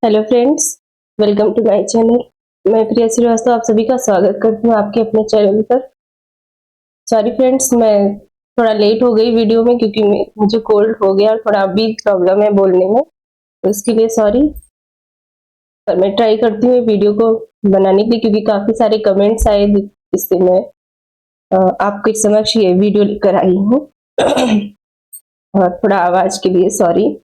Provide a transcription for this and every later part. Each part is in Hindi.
Hello friends, welcome to my channel. मैं प्रिया श्रीवास्तव आप सभी का स्वागत करती हूँ आपके अपने चैनल पर। सॉरी फ्रेंड्स, मैं थोड़ा लेट हो गई वीडियो में क्योंकि मुझे कोल्ड हो गया और थोड़ा अभी प्रॉब्लम है बोलने में, तो इसके लिए सॉरी। पर मैं ट्राई करती हूँ वीडियो को बनाने के लिए क्योंकि काफ़ी सारे कमेंट्स आए, इससे मैं आपके समक्ष ये वीडियो लेकर आई हूँ। और थोड़ा आवाज़ के लिए सॉरी।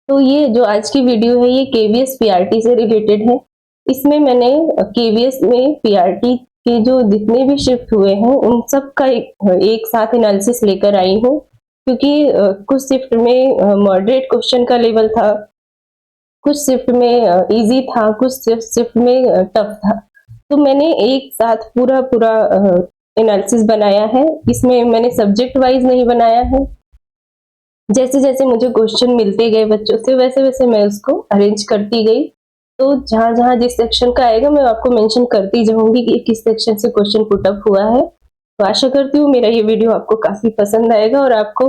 तो ये जो आज की वीडियो है ये केवीएस पीआरटी से रिलेटेड है। इसमें मैंने केवीएस में पीआरटी के जो जितने भी शिफ्ट हुए हैं उन सब का एक साथ एनालिसिस लेकर आई हूँ, क्योंकि कुछ शिफ्ट में मॉडरेट क्वेश्चन का लेवल था, कुछ शिफ्ट में इजी था, कुछ शिफ्ट में टफ था। तो मैंने एक साथ पूरा पूरा एनालिसिस बनाया है। इसमें मैंने सब्जेक्ट वाइज नहीं बनाया है, जैसे जैसे मुझे क्वेश्चन मिलते गए बच्चों से वैसे वैसे मैं उसको अरेंज करती गई। तो जहां जहां जिस सेक्शन का आएगा मैं आपको मेंशन करती जाऊंगी कि किस सेक्शन से क्वेश्चन पुट अप हुआ है। तो आशा करती हूँ मेरा ये वीडियो आपको काफी पसंद आएगा और आपको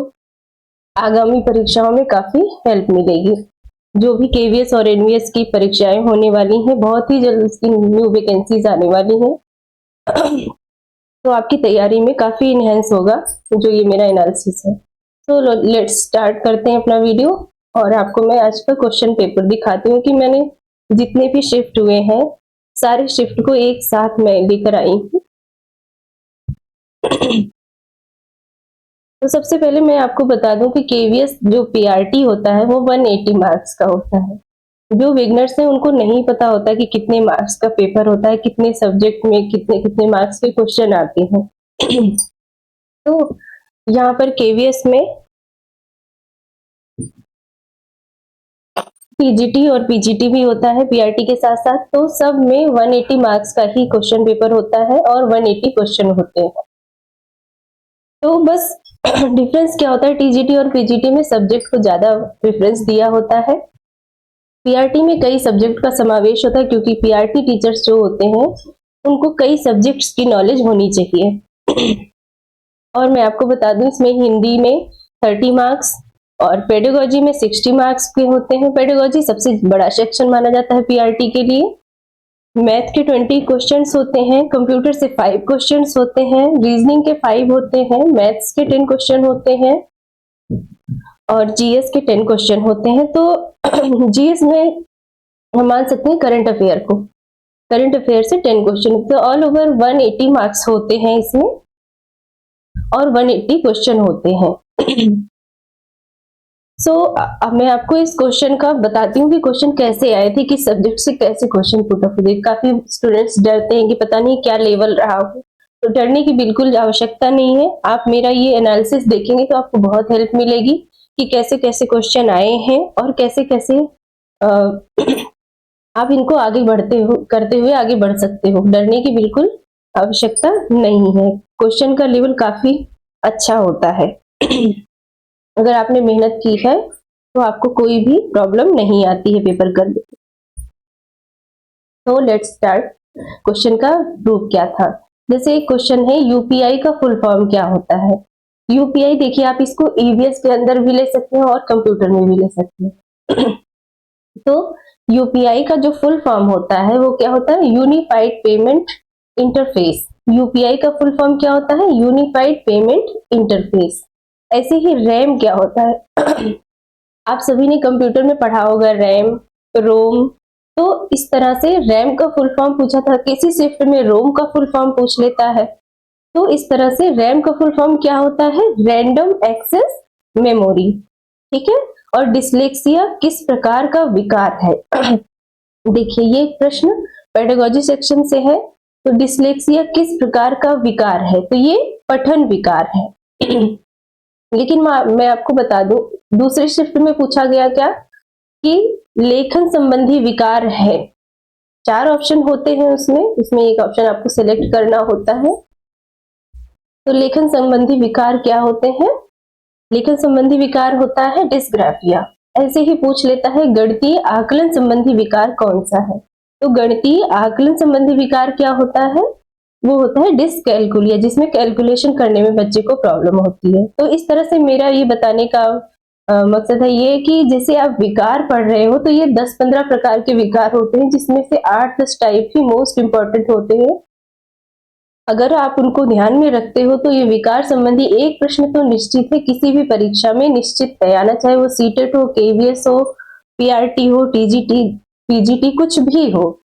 आगामी परीक्षाओं में काफी हेल्प मिलेगी। जो भी केवीएस और एनवीएस की परीक्षाएं होने वाली हैं, बहुत ही जल्द इसकी न्यू वैकेंसीज आने वाली हैं। तो आपकी तैयारी में काफी इनहेंस होगा जो ये मेरा एनालिसिस है। तो लेट्स स्टार्ट करते हैं अपना वीडियो। और आपको मैं आज का क्वेश्चन पेपर दिखाती हूँ कि मैंने जितने भी शिफ्ट हुए हैं सारे शिफ्ट को एक साथ मैं लेकर आई हूँ। तो सबसे पहले मैं आपको बता दूं कि केवीएस जो पीआरटी होता है वो 180 मार्क्स का होता है। जो बिगनर्स हैं उनको नहीं पता होता कि कितने मार्क्स का पेपर होता है, कितने सब्जेक्ट में कितने कितने मार्क्स के क्वेश्चन आते हैं। तो यहाँ पर केवीएस में पीजीटी और पीजीटी भी होता है पीआरटी के साथ साथ, तो सब में 180 मार्क्स का ही क्वेश्चन पेपर होता है और 180 क्वेश्चन होते हैं। तो बस डिफरेंस क्या होता है, टीजीटी और पीजीटी में सब्जेक्ट को ज्यादा प्रेफरेंस दिया होता है। पीआरटी में कई सब्जेक्ट का समावेश होता है क्योंकि पीआरटी टीचर्स जो होते हैं उनको कई सब्जेक्ट्स की नॉलेज होनी चाहिए। और मैं आपको बता दूं इसमें हिंदी में 30 मार्क्स और पेडागोजी में 60 मार्क्स के होते हैं। पेडागोजी सबसे बड़ा सेक्शन माना जाता है पीआरटी के लिए। मैथ के 20 क्वेश्चंस होते हैं, कंप्यूटर से 5 क्वेश्चंस होते हैं, रीजनिंग के 5 होते हैं, मैथ्स के 10 क्वेश्चन होते हैं और जीएस के 10 क्वेश्चन होते हैं। तो जीएस में हम मान सकते हैं करंट अफेयर को, करंट अफेयर से 10 क्वेश्चन, तो ऑल ओवर 180 मार्क्स होते हैं इसमें और 180 क्वेश्चन होते हैं। अब मैं आपको इस क्वेश्चन का बताती हूँ कि क्वेश्चन कैसे आए थे, किस सब्जेक्ट से कैसे क्वेश्चन पुट अप हुए। काफी स्टूडेंट्स डरते हैं कि पता नहीं क्या लेवल रहा हो, तो डरने की बिल्कुल आवश्यकता नहीं है। आप मेरा ये एनालिसिस देखेंगे तो आपको बहुत हेल्प मिलेगी कि कैसे कैसे क्वेश्चन आए हैं और कैसे कैसे आप इनको आगे करते हुए आगे बढ़ सकते हो। डरने की बिल्कुल आवश्यकता नहीं है, क्वेश्चन का लेवल काफी अच्छा होता है। अगर आपने मेहनत की है तो आपको कोई भी प्रॉब्लम नहीं आती है पेपर करने। तो लेट्स स्टार्ट। क्वेश्चन का रूप क्या था, जैसे एक क्वेश्चन है यूपीआई का फुल फॉर्म क्या होता है। यूपीआई देखिए, आप इसको ईवीएस के अंदर भी ले सकते हैं और कंप्यूटर में भी ले सकते हैं। तो यूपीआई का जो फुल फॉर्म होता है वो क्या होता है, यूनिफाइड पेमेंट इंटरफेस। यूपीआई का फुल फॉर्म क्या होता है, यूनिफाइड पेमेंट इंटरफेस। ऐसे ही रैम क्या होता है, आप सभी ने कंप्यूटर में पढ़ा होगा रैम, रोम। तो इस तरह से रैम का फुल फॉर्म पूछा था, किसी शिफ्ट में रोम का फुल फॉर्म पूछ लेता है। तो इस तरह से रैम का फुल फॉर्म क्या होता है, रैंडम एक्सेस मेमोरी। ठीक है। और डिसलेक्सिया किस प्रकार का विकार है। देखिए ये प्रश्न पेडागोजी सेक्शन से है। तो डिसलेक्सिया किस प्रकार का विकार है, तो ये पठन विकार है। लेकिन मैं आपको बता दूं दूसरे शिफ्ट में पूछा गया क्या कि लेखन संबंधी विकार है। 4 ऑप्शन होते हैं उसमें एक ऑप्शन आपको सिलेक्ट करना होता है। तो लेखन संबंधी विकार क्या होते हैं, लेखन संबंधी विकार होता है डिस्ग्राफिया। ऐसे ही पूछ लेता है गणितीय आकलन संबंधी विकार कौन सा है। तो गणितीय आकलन संबंधी विकार क्या होता है, वो होता है डिसकैलकुलिया, जिसमें कैलकुलेशन करने में बच्चे को प्रॉब्लम होती है। तो इस तरह से मेरा ये बताने का मकसद है ये कि जैसे आप विकार पढ़ रहे हो तो ये 10-15 प्रकार के विकार होते हैं, जिसमें से 8-10 टाइप ही मोस्ट इंपॉर्टेंट होते हैं। अगर आप उनको ध्यान में रखते हो तो ये विकार संबंधी एक प्रश्न तो निश्चित है, किसी भी परीक्षा में निश्चित है आना, चाहे वो सीटेट हो, केवीएस हो, पीआरटी हो, टीजीटी, पीजीटी, कुछ भी हो,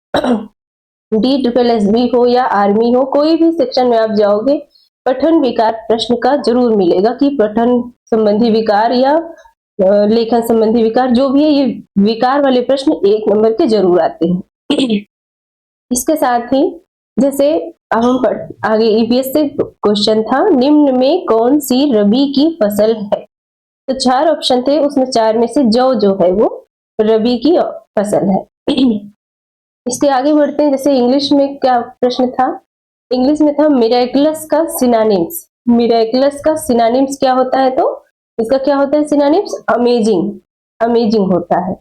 DSSB हो या आर्मी हो, कोई भी सेक्शन में आप जाओगे पठन विकार प्रश्न का जरूर मिलेगा कि पठन संबंधी विकार या लेखन संबंधी विकार जो भी है, ये विकार वाले प्रश्न 1 नंबर के जरूर आते हैं। इसके साथ ही जैसे अब हम आगे ईवीएस से क्वेश्चन था, निम्न में कौन सी रबी की फसल है? तो 4 ऑप्शन थे, उसमें 4 में से जौ जो है वो रबी की फसल है। इसके आगे बढ़ते हैं। जैसे इंग्लिश में क्या प्रश्न था? इंग्लिश में था मिरेकलस का सिनोनिम्स। मिरेकलस का सिनोनिम्स क्या होता है? तो इसका क्या होता है सिनोनिम्स? अमेजिंग, अमेजिंग होता है।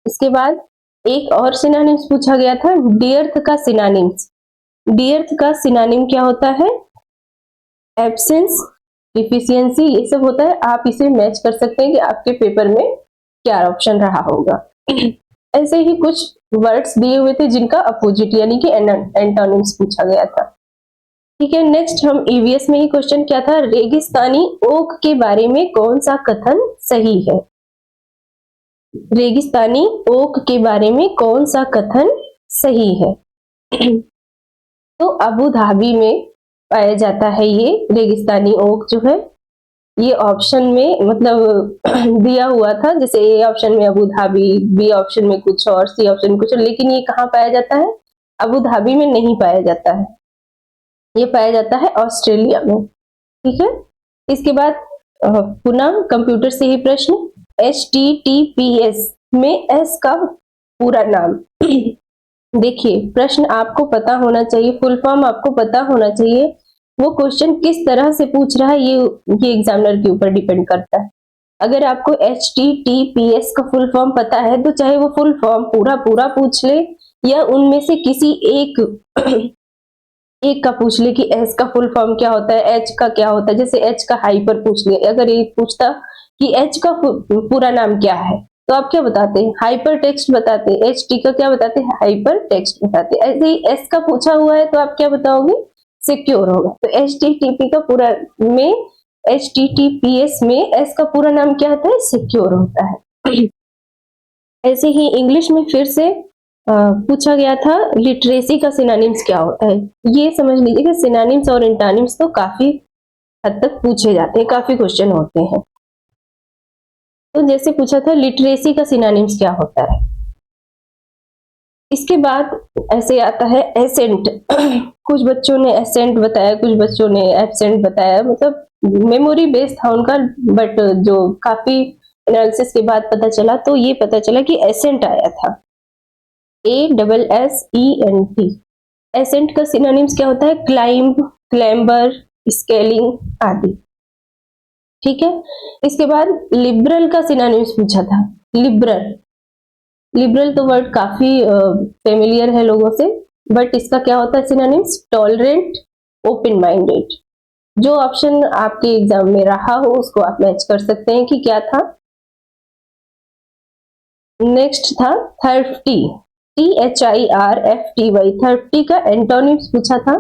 इसके बाद एक और सिनोनिम्स पूछा गया था, डियर्थ का सिनोनिम्स। डियर्थ का सिनोनिम क्या होता है? एब्सेंस, डिफिशियंसी, ये सब होता है। आप इसे मैच कर सकते हैं कि आपके पेपर में क्या ऑप्शन रहा होगा। ऐसे ही कुछ वर्ड्स दिए हुए थे जिनका अपोजिट यानी कि एंटोनिम्स पूछा गया था। ठीक है, नेक्स्ट हम ईवीएस में ही क्वेश्चन क्या था, रेगिस्तानी ओक के बारे में कौन सा कथन सही है? रेगिस्तानी ओक के बारे में कौन सा कथन सही है? तो अबू धाबी में पाया जाता है ये रेगिस्तानी ओक जो है। ये ऑप्शन में मतलब दिया हुआ था, जैसे ए ऑप्शन में अबू धाबी, बी ऑप्शन में कुछ और, सी ऑप्शन में कुछ और, लेकिन ये कहाँ पाया जाता है? अबू धाबी में नहीं पाया जाता है, ये पाया जाता है ऑस्ट्रेलिया में। ठीक है, इसके बाद पुनः कंप्यूटर से ही प्रश्न, HTTPS में S का पूरा नाम। देखिए, प्रश्न आपको पता होना चाहिए, फुल फॉर्म आपको पता होना चाहिए, वो क्वेश्चन किस तरह से पूछ रहा है ये एग्जामिनर के ऊपर डिपेंड करता है। अगर आपको HTTPS का फुल फॉर्म पता है तो चाहे वो फुल फॉर्म पूरा पूरा पूछ ले या उनमें से किसी एक एक का पूछ ले कि S का फुल फॉर्म क्या होता है, H का क्या होता है। जैसे H का हाइपर पूछ ले, अगर ये पूछता कि H का पूरा नाम क्या है तो आप क्या बताते हैं? हाइपर टेक्स्ट बताते। HT का क्या बताते हैं? हाइपर टेक्स्ट बताते। ऐसे ही S का पूछा हुआ है तो आप क्या बताओगे? सिक्योर होगा। तो HTTP का पूरा में HTTPS में S का पूरा नाम क्या होता है? सिक्योर होता है। ऐसे ही इंग्लिश में फिर से पूछा गया था, लिटरेसी का सिनोनिम्स क्या होता है? ये समझ लीजिए कि सिनोनिम्स और एंटोनिम्स तो काफी हद तक पूछे जाते हैं, काफी क्वेश्चन होते हैं। तो जैसे पूछा था लिटरेसी का सिनोनिम्स क्या होता है। इसके बाद ऐसे आता है एसेंट। कुछ बच्चों ने एसेंट बताया, कुछ बच्चों ने एब्सेंट बताया, मतलब मेमोरी बेस्ड था उनका, बट जो काफी एनालिसिस के बाद पता चला तो ये पता चला कि एसेंट आया था, ASSENT। एसेंट का सिनोनिम्स क्या होता है? क्लाइंब, क्लैम्बर, स्केलिंग आदि। ठीक है, इसके बाद लिबरल का सिनोनिम्स पूछा था। लिबरल, लिबरल तो वर्ड काफी फेमिलियर है लोगों से, बट इसका क्या होता है सिनोनिम्स? Tolerant, open minded. जो ऑप्शन आपके एग्जाम में रहा हो उसको आप मैच कर सकते हैं कि क्या था। नेक्स्ट था थर्फ्टी, THIRFTY। थर्फ्टी का एंटोनिम्स पूछा था।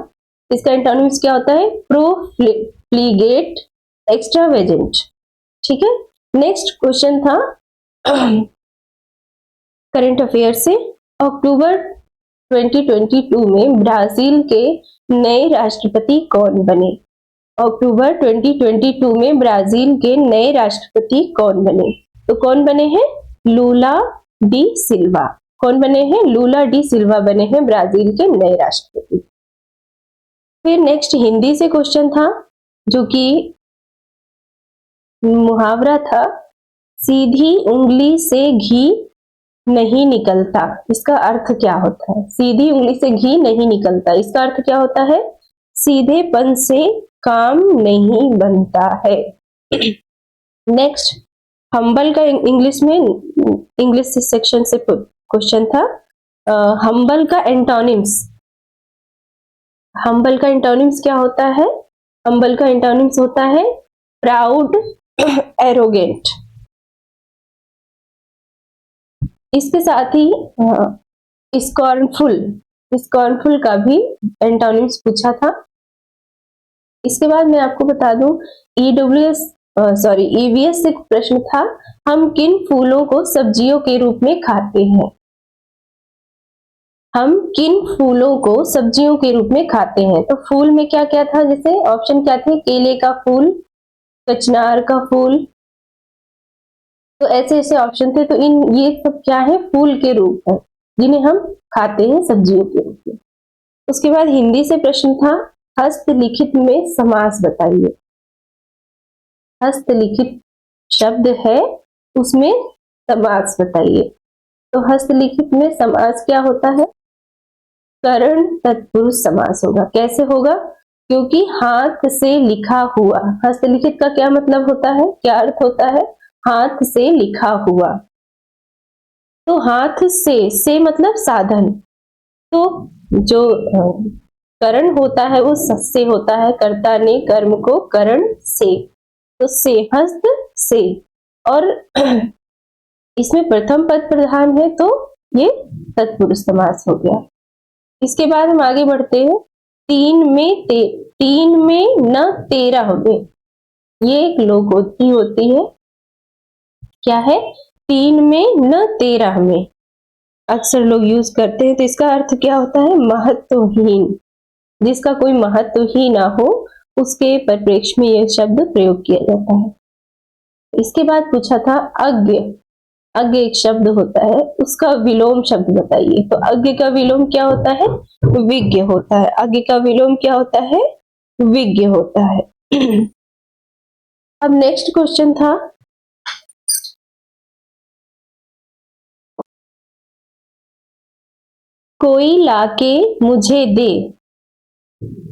इसका एंटोनिम्स क्या होता है? प्रोफ्लिगेट, एक्स्ट्रावेजेंट। ठीक है, नेक्स्ट क्वेश्चन था करंट अफेयर से, अक्टूबर 2022 में ब्राजील के नए राष्ट्रपति कौन बने? अक्टूबर 2022 में ब्राजील के नए राष्ट्रपति कौन बने? तो कौन बने हैं? लूला डी सिल्वा। कौन बने हैं? लूला डी सिल्वा बने हैं ब्राजील के नए राष्ट्रपति। फिर नेक्स्ट हिंदी से क्वेश्चन था जो कि मुहावरा था, सीधी उंगली से घी नहीं निकलता। इसका अर्थ क्या होता है? सीधी उंगली से घी नहीं निकलता, इसका अर्थ क्या होता है? सीधेपन से काम नहीं बनता है। नेक्स्ट हम्बल का इंग्लिश में, इंग्लिश सेक्शन से क्वेश्चन था, हम्बल का एंटोनिम्स, हम्बल का एंटोनिम्स क्या होता है? हम्बल का एंटोनिम्स होता है प्राउड, एरोगेंट। इसके साथ ही स्कॉर्नफुल, स्कॉर्नफुल का भी एंटोनिम्स पूछा था। इसके बाद मैं आपको बता दूं ईवीएस से प्रश्न था, हम किन फूलों को सब्जियों के रूप में खाते हैं? हम किन फूलों को सब्जियों के रूप में खाते हैं? तो फूल में क्या क्या था, जैसे ऑप्शन क्या थे, केले का फूल, कचनार का फूल, तो ऐसे ऐसे ऑप्शन थे। तो ये सब क्या है, फूल के रूप है जिन्हें हम खाते हैं सब्जियों के रूप में। उसके बाद हिंदी से प्रश्न था, हस्तलिखित में समास बताइए। हस्तलिखित शब्द है, उसमें समास बताइए। तो हस्तलिखित में समास क्या होता है? करण तत्पुरुष समास होगा। कैसे होगा? क्योंकि हाथ से लिखा हुआ, हस्तलिखित का क्या मतलब होता है, क्या अर्थ होता है? हाथ से लिखा हुआ। तो हाथ से मतलब साधन, तो जो करण होता है वो से होता है, कर्ता ने कर्म को करण से, तो से, हस्त से। और इसमें प्रथम पद प्रधान है तो ये तत्पुरुष समास हो गया। इसके बाद हम आगे बढ़ते हैं, तीन में न 13 में, ये एक लोकोक्ति होती है। क्या है? 3 में न 13 में, अक्सर लोग यूज करते हैं। तो इसका अर्थ क्या होता है? महत्वहीन, जिसका कोई महत्व ही ना हो उसके परिप्रेक्ष्य में यह शब्द प्रयोग किया जाता है। इसके बाद पूछा था अज्ञ, अज्ञ एक शब्द होता है, उसका विलोम शब्द बताइए। तो अज्ञ का विलोम क्या होता है? विज्ञ होता है। अज्ञ का विलोम क्या होता है? विज्ञ होता है। अब नेक्स्ट क्वेश्चन था, कोई लाके मुझे दे,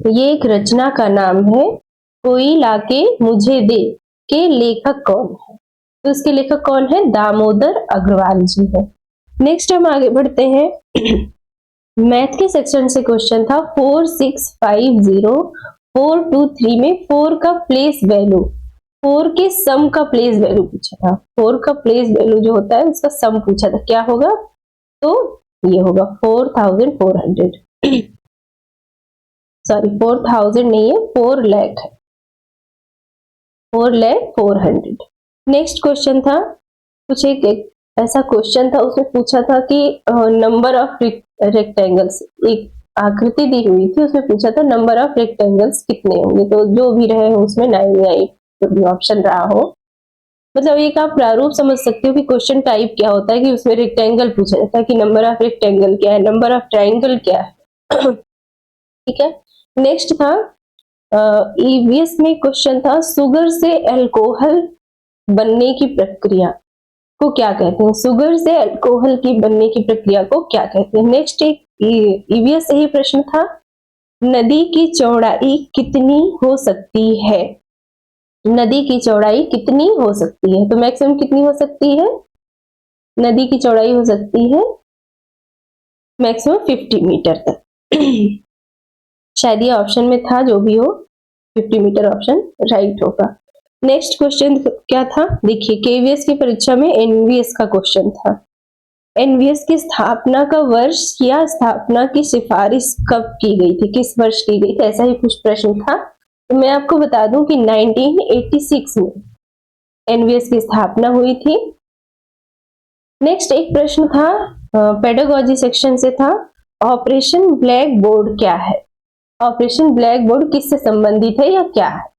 ये एक रचना का नाम है। कोई लाके मुझे दे के लेखक कौन है? तो इसके लेखक कौन है? दामोदर अग्रवाल जी है। नेक्स्ट हम आगे बढ़ते हैं, मैथ के सेक्शन से क्वेश्चन था 4650 में 4 का प्लेस वैल्यू, 4 के सम का प्लेस वैल्यू पूछा था। 4 का प्लेस वैल्यू जो होता है उसका सम पूछा था, क्या होगा? तो ये होगा 4400, सॉरी 4000 नहीं है, 4 लाख है, 4,400। नेक्स्ट क्वेश्चन था, कुछ एक ऐसा क्वेश्चन था, उसमें पूछा था कि नंबर ऑफ रेक्टेंगल्स, एक आकृति दी हुई थी, उसमें पूछा था नंबर ऑफ रेक्टेंगल्स कितने होंगे। तो जो भी रहे उसमें 9 या 8 जो भी ऑप्शन रहा हो, मतलब एक आप प्रारूप समझ सकते हो कि क्वेश्चन टाइप क्या होता है, कि उसमें रेक्टेंगल पूछा जाता है कि नंबर ऑफ रेक्टेंगल क्या है, नंबर ऑफ ट्राइंगल क्या है। ठीक है। नेक्स्ट था ईवीएस में क्वेश्चन था, शुगर से अल्कोहल बनने की प्रक्रिया को क्या कहते हैं? शुगर से अल्कोहल की बनने की प्रक्रिया को क्या कहते हैं? नेक्स्ट एक ईवीएस से ही प्रश्न था, नदी की चौड़ाई कितनी हो सकती है? नदी की चौड़ाई कितनी हो सकती है? तो मैक्सिमम कितनी हो सकती है? नदी की चौड़ाई हो सकती है मैक्सिमम 50 मीटर तक। शायद ये ऑप्शन में था, जो भी हो 50 मीटर ऑप्शन राइट होगा। नेक्स्ट क्वेश्चन क्या था? देखिए, केवीएस की परीक्षा में एनवीएस का क्वेश्चन था। एनवीएस की स्थापना का वर्ष या स्थापना की सिफारिश कब की गई थी, किस वर्ष की गई थी, ऐसा ही कुछ प्रश्न था। तो मैं आपको बता दूं कि 1986 में एनवीएस की स्थापना हुई थी। नेक्स्ट एक प्रश्न था पेडागोजी सेक्शन से था, ऑपरेशन ब्लैक बोर्ड क्या है? ऑपरेशन ब्लैक बोर्ड किससे संबंधित है या क्या है?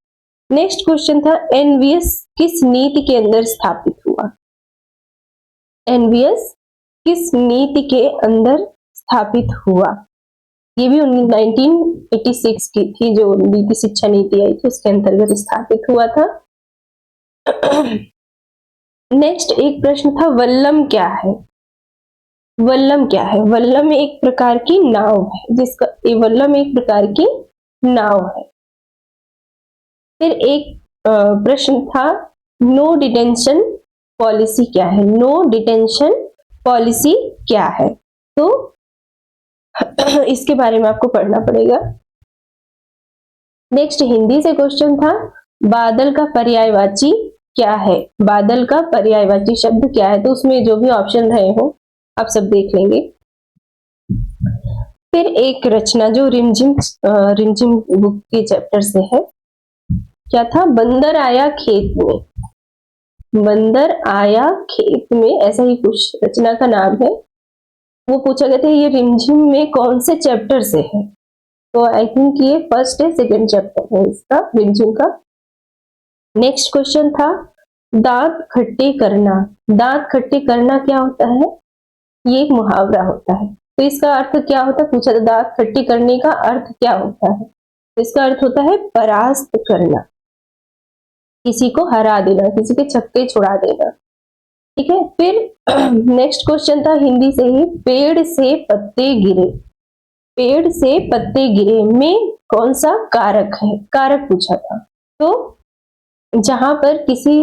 नेक्स्ट क्वेश्चन था, एनवीएस किस नीति के अंदर स्थापित हुआ? एनवीएस किस नीति के अंदर स्थापित हुआ? ये भी 1986 की थी, जो नीति शिक्षा नीति आई थी उसके अंतर्गत स्थापित हुआ था। नेक्स्ट एक प्रश्न था, वल्लम क्या है? वल्लम क्या है? वल्लम एक प्रकार की नाव है, जिसका वल्लम एक प्रकार की नाव है। फिर एक प्रश्न था, नो डिटेंशन पॉलिसी क्या है? नो डिटेंशन पॉलिसी क्या है? तो इसके बारे में आपको पढ़ना पड़ेगा। नेक्स्ट हिंदी से क्वेश्चन था, बादल का पर्यायवाची क्या है, बादल का पर्यायवाची शब्द क्या है। तो उसमें जो भी ऑप्शन रहे हो आप सब देख लेंगे। फिर एक रचना जो रिमझिम रिमझिम बुक के चैप्टर से है, क्या था, बंदर आया खेत में। बंदर आया खेत में, ऐसा ही कुछ रचना का नाम है। वो पूछा गया था ये रिमझिम में कौन से चैप्टर से है। तो आई थिंक ये फर्स्ट है, सेकेंड चैप्टर है इसका, रिमझिम का। नेक्स्ट क्वेश्चन था दांत खट्टे करना। दांत खट्टे करना क्या होता है, ये एक मुहावरा होता है। तो इसका अर्थ क्या होता है, पूछा था दांत खट्टे करने का अर्थ क्या होता है। तो इसका अर्थ होता है परास्त करना, किसी को हरा देना, किसी के छक्के छुड़ा देना। ठीक है। फिर नेक्स्ट क्वेश्चन था हिंदी से ही, पेड़ से पत्ते गिरे। पेड़ से पत्ते गिरे में कौन सा कारक है, कारक पूछा था। तो जहां पर किसी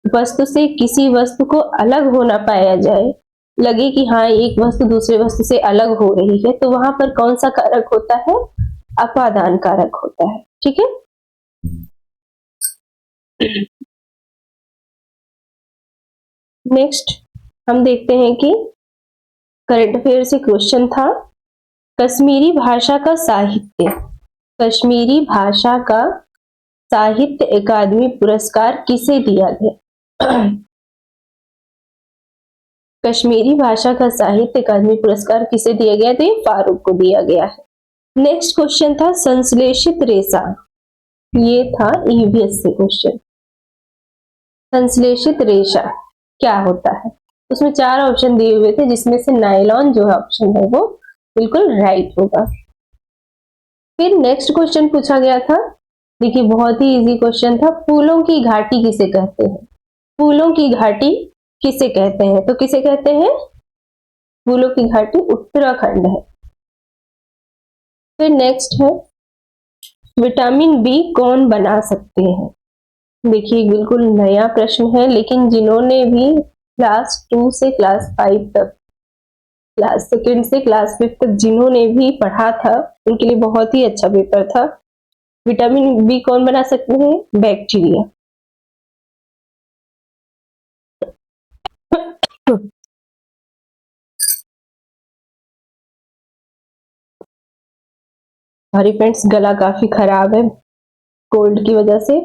वस्तु से किसी वस्तु को अलग होना पाया जाए, लगे कि हाँ एक वस्तु दूसरे वस्तु से अलग हो रही है, तो वहां पर कौन सा कारक होता है, अपादान कारक होता है। ठीक है। नेक्स्ट हम देखते हैं कि करंट अफेयर से क्वेश्चन था कश्मीरी भाषा का साहित्य। कश्मीरी भाषा का साहित्य अकादमी पुरस्कार किसे दिया गया। कश्मीरी भाषा का साहित्य अकादमी पुरस्कार किसे दिया गया, तो ये फारूक को दिया गया है। नेक्स्ट क्वेश्चन था संश्लेषित रेशा। ये था ईवीएस से क्वेश्चन। संश्लेषित रेशा क्या होता है, उसमें 4 ऑप्शन दिए हुए थे, जिसमें से नायलॉन जो ऑप्शन है वो बिल्कुल राइट होगा। फिर नेक्स्ट क्वेश्चन पूछा गया था, देखिए बहुत ही इजी क्वेश्चन था, फूलों की घाटी किसे कहते हैं। फूलों की घाटी किसे कहते हैं, तो किसे कहते हैं, फूलों की घाटी उत्तराखंड है। फिर नेक्स्ट है विटामिन बी कौन बना सकते हैं। देखिए बिल्कुल नया प्रश्न है, लेकिन जिन्होंने भी क्लास 2 से क्लास 5 तक, क्लास 2 से क्लास 5 तक जिन्होंने भी पढ़ा था, उनके लिए बहुत ही अच्छा पेपर था। विटामिन बी कौन बना सकते हैं, बैक्टीरिया। सॉरी फ्रेंड्स, गला काफी खराब है कोल्ड की वजह से,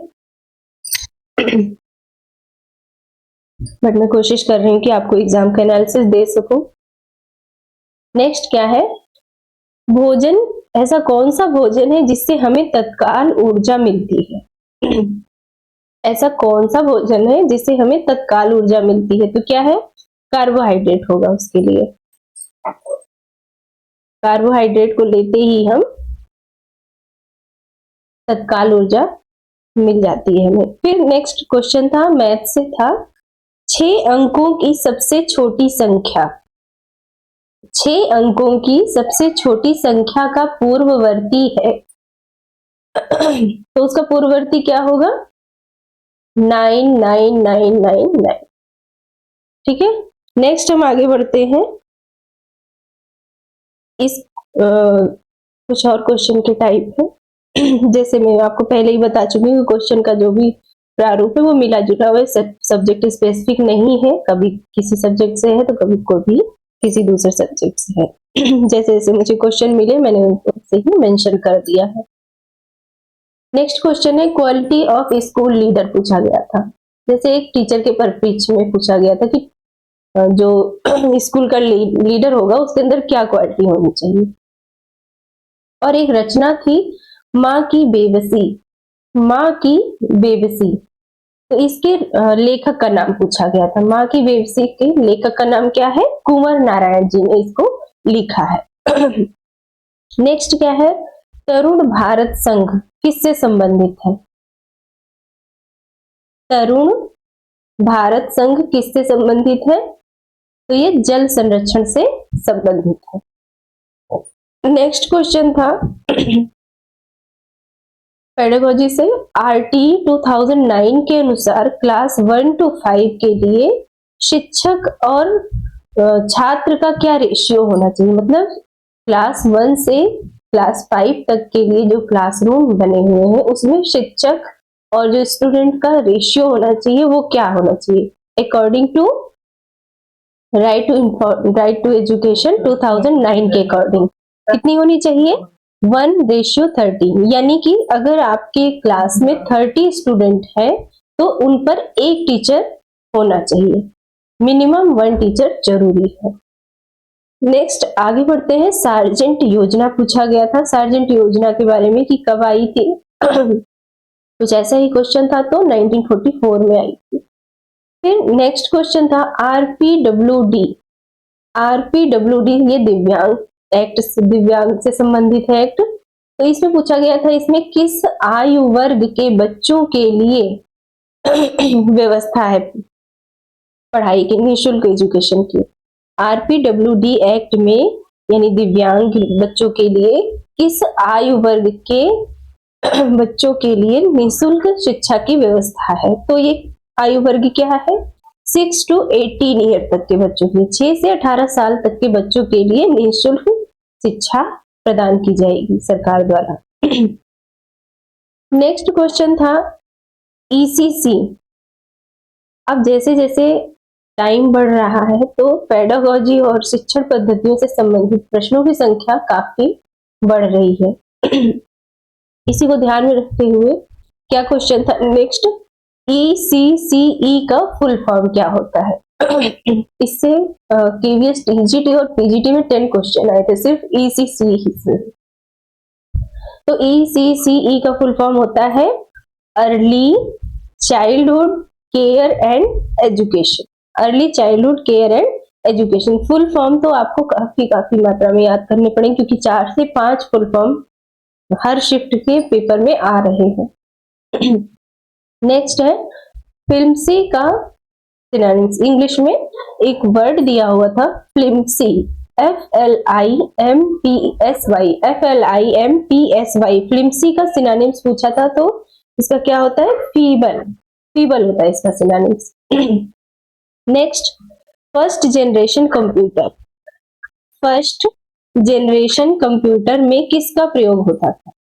बट मैं कोशिश कर रही हूँ कि आपको एग्जाम का एनालिसिस दे सकूं। नेक्स्ट क्या है, भोजन, ऐसा कौन सा भोजन है जिससे हमें तत्काल ऊर्जा मिलती है। ऐसा कौन सा भोजन है जिससे हमें तत्काल ऊर्जा मिलती है, तो क्या है, कार्बोहाइड्रेट होगा उसके लिए। कार्बोहाइड्रेट को लेते ही हम तत्काल ऊर्जा मिल जाती है हमें। फिर नेक्स्ट क्वेश्चन था मैथ से था 6 अंकों की सबसे छोटी संख्या। 6 अंकों की सबसे छोटी संख्या का पूर्ववर्ती है, तो उसका पूर्ववर्ती क्या होगा, 99999। ठीक है। नेक्स्ट हम आगे बढ़ते हैं, इस कुछ और क्वेश्चन के टाइप है। जैसे मैं आपको पहले ही बता चुकी हूँ, क्वेश्चन का जो भी प्रारूप है वो मिला जुला हुआ है, सब्जेक्ट स्पेसिफिक नहीं है, कभी किसी सब्जेक्ट से है तो कभी कोई किसी दूसरे सब्जेक्ट से है। जैसे जैसे मुझे क्वेश्चन मिले मैंने उनको से ही मेंशन कर दिया है। नेक्स्ट क्वेश्चन है क्वालिटी ऑफ स्कूल लीडर पूछा गया था। जैसे एक टीचर के परिप्रेक्ष्य में पूछा गया था कि जो स्कूल का लीडर होगा उसके अंदर क्या क्वालिटी होनी चाहिए। और एक रचना थी माँ की बेबसी। माँ की बेबसी, तो इसके लेखक का नाम पूछा गया था। माँ की बेबसी के लेखक का नाम क्या है, कुंवर नारायण जी ने इसको लिखा है। नेक्स्ट क्या है, तरुण भारत संघ किससे संबंधित है। तरुण भारत संघ किससे संबंधित है, तो ये जल संरक्षण से संबंधित है। नेक्स्ट क्वेश्चन था पेडागोजी से आरटी 2009 के अनुसार क्लास 1 to 5 के लिए शिक्षक और छात्र का क्या रेशियो होना चाहिए, मतलब क्लास 1 से क्लास 5 तक के लिए जो क्लासरूम बने हुए हैं उसमें शिक्षक और जो स्टूडेंट का रेशियो होना चाहिए वो क्या होना चाहिए according to right to education 2009 के अकॉर्डिंग कितनी होनी चाहिए 1:13, यानी कि अगर आपके क्लास में 30 स्टूडेंट है तो उन पर एक टीचर होना चाहिए, मिनिमम 1 टीचर जरूरी है। नेक्स्ट आगे बढ़ते हैं, सार्जेंट योजना पूछा गया था, सार्जेंट योजना के बारे में कि कब आई थी कुछ ऐसा ही क्वेश्चन था, तो 1944 में आई थी। फिर नेक्स्ट क्वेश्चन था आरपीडब्ल्यूडी, आरपीडब्ल्यूडी ये दिव्यांग एक्ट, दिव्यांग से संबंधित है एक्ट। तो इसमें पूछा गया था इसमें किस आयु वर्ग के बच्चों के लिए व्यवस्था है पढ़ाई की, निःशुल्क एजुकेशन की। आरपीडब्ल्यूडी एक्ट में यानी दिव्यांग बच्चों के लिए किस आयु वर्ग के बच्चों के लिए निःशुल्क शिक्षा की व्यवस्था है। तो ये आयु वर्ग क्या है 6 to 18 ईयर तक के बच्चों के लिए, 6 से 18 साल तक के बच्चों के लिए निःशुल्क शिक्षा प्रदान की जाएगी सरकार द्वारा। नेक्स्ट क्वेश्चन था ईसीसी। अब जैसे जैसे टाइम बढ़ रहा है तो पेडागोजी और शिक्षण पद्धतियों से संबंधित प्रश्नों की संख्या काफी बढ़ रही है। इसी को ध्यान में रखते हुए क्या क्वेश्चन था नेक्स्ट, ECCE का फुल फॉर्म क्या होता है। इससे केवीएस टीजीटी और पीजीटी में 10 क्वेश्चन आए थे सिर्फ ECCE से। तो ECCE का फुल फॉर्म होता है early childhood care and education, early childhood care and education. Full form तो आपको काफी मात्रा में याद करने पड़ेंगे क्योंकि 4 से 5 फुल फॉर्म हर शिफ्ट के पेपर में आ रहे हैं। नेक्स्ट है फिल्मसी का सिनोनिम्स, इंग्लिश में एक वर्ड दिया हुआ था फिल्मसी, FLIMPSY, FLIMPSY, फिल्मसी का सिनोनिम्स पूछा था तो इसका क्या होता है फीबल, फीबल होता है इसका synonyms. Next first generation computer, first generation computer में किसका प्रयोग होता था,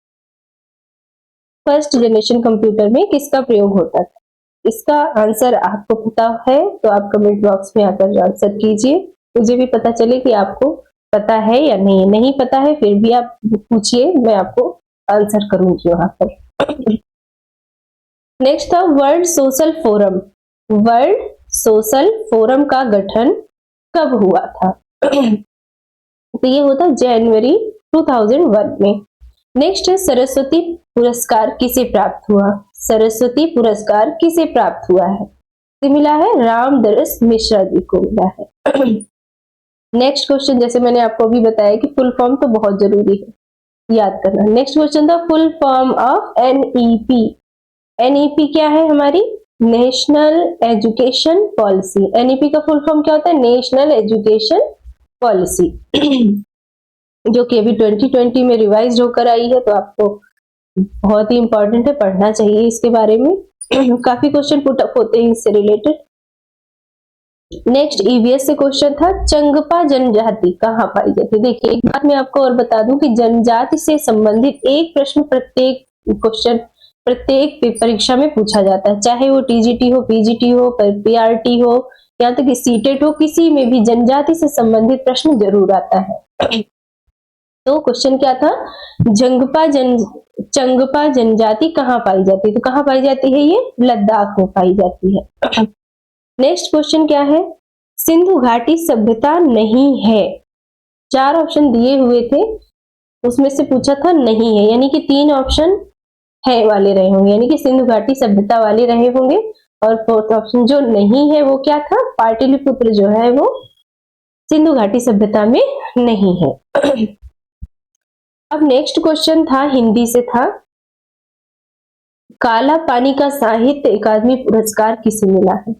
फर्स्ट जनरेशन कंप्यूटर में किसका प्रयोग होता था। इसका आंसर आपको पता है तो आप कमेंट बॉक्स में आकर आंसर कीजिए, मुझे भी पता चले कि आपको पता है या नहीं, नहीं पता है फिर भी आप पूछिए, मैं आपको आंसर करूंगी वहां पर। नेक्स्ट था world social forum, world social forum का गठन कब हुआ था। तो ये होता जनवरी 2001 में। नेक्स्ट है सरस्वती पुरस्कार किसे प्राप्त हुआ, सरस्वती पुरस्कार किसे प्राप्त हुआ है, तो मिला है रामदरस मिश्रा जी को मिला है। नेक्स्ट क्वेश्चन जैसे मैंने आपको अभी बताया कि फुल फॉर्म तो बहुत जरूरी है याद करना। नेक्स्ट क्वेश्चन था full form of NEP, NEP क्या है हमारी नेशनल एजुकेशन पॉलिसी, NEP का फुल फॉर्म क्या होता है नेशनल एजुकेशन पॉलिसी, जो कि अभी 2020 में रिवाइज होकर आई है, तो आपको बहुत ही इंपॉर्टेंट है, पढ़ना चाहिए इसके बारे में। काफी क्वेश्चन पुट अप होते हैं इससे रिलेटेड। नेक्स्ट EVS से क्वेश्चन था चंगपा जनजाति कहाँ पाई जाती है। देखिए एक बात मैं आपको और बता दूं कि जनजाति से संबंधित एक प्रश्न प्रत्येक क्वेश्चन प्रत्येक परीक्षा में पूछा जाता है, चाहे वो TGT हो, PGT हो, PRT हो, यहाँ तक कि सीटेट हो, किसी में भी जनजाति से संबंधित प्रश्न जरूर आता है। तो क्वेश्चन क्या था चंगपा जनजाति कहाँ पाई जाती है, तो कहाँ पाई जाती है ये लद्दाख में पाई जाती है। नेक्स्ट क्वेश्चन क्या है सिंधु घाटी सभ्यता नहीं है, 4 ऑप्शन दिए हुए थे उसमें से पूछा था नहीं है, यानी कि 3 ऑप्शन है वाले रहे होंगे, यानी कि सिंधु घाटी सभ्यता वाले रहे होंगे, और 4th ऑप्शन जो नहीं है वो क्या था पाटलिपुत्र जो है वो सिंधु घाटी सभ्यता में नहीं है। अब नेक्स्ट क्वेश्चन था हिंदी से था काला पानी का साहित्य अकादमी पुरस्कार किसे मिला है,